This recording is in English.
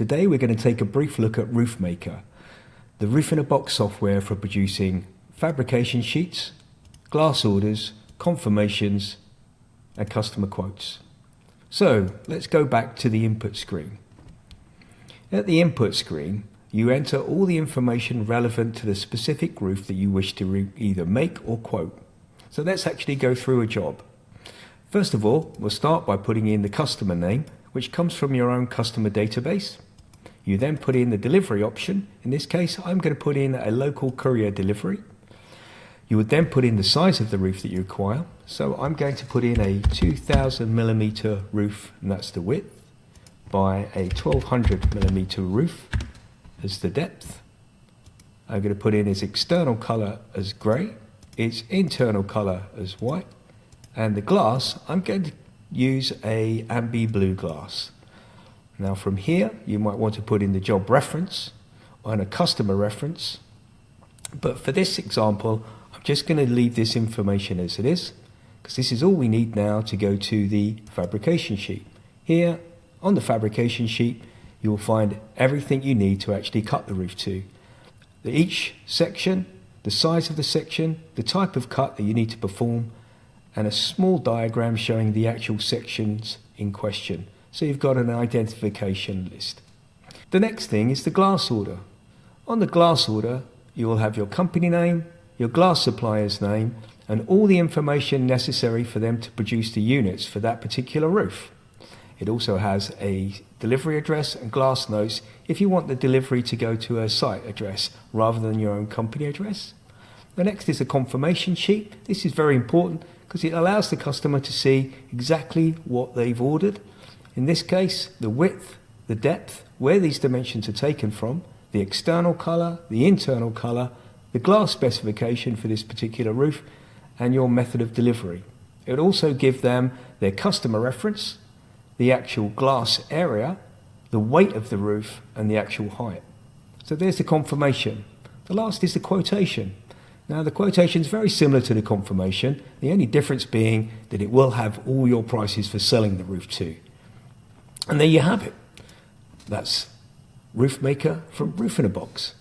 Today we're going to take a brief look at RoofMaker, the roof-in-a-box software for producing fabrication sheets, glass orders, confirmations and customer quotes. So let's go back to the input screen. At the input screen, you enter all the information relevant to the specific roof that you wish to either make or quote. So let's actually go through a job. First of all, we'll start by putting in the customer name, which comes from your own customer database. You then put in the delivery option. In this case, I'm going to put in a local courier delivery. You would then put in the size of the roof that you require. So I'm going to put in a 2000 millimeter roof, and that's the width, by a 1200 millimeter roof as the depth. I'm going to put in its external color as gray, its internal color as white, and the glass, I'm going to use a ambi blue glass. Now from here, you might want to put in the job reference and a customer reference. But for this example, I'm just going to leave this information as it is, because this is all we need now to go to the fabrication sheet. Here on the fabrication sheet, you will find everything you need to actually cut the roof to. Each section, the size of the section, the type of cut that you need to perform, and a small diagram showing the actual sections in question. So you've got an identification list. The next thing is the glass order. On the glass order, you will have your company name, your glass supplier's name, and all the information necessary for them to produce the units for that particular roof. It also has a delivery address and glass notes if you want the delivery to go to a site address rather than your own company address. The next is a confirmation sheet. This is very important because it allows the customer to see exactly what they've ordered. In this case, the width, the depth, where these dimensions are taken from, the external color, the internal color, the glass specification for this particular roof, and your method of delivery. It would also give them their customer reference, the actual glass area, the weight of the roof, and the actual height. So there's the confirmation. The last is the quotation. Now the quotation is very similar to the confirmation, the only difference being that it will have all your prices for selling the roof to. And there you have it. That's RoofMaker from Roof-in-a-Box.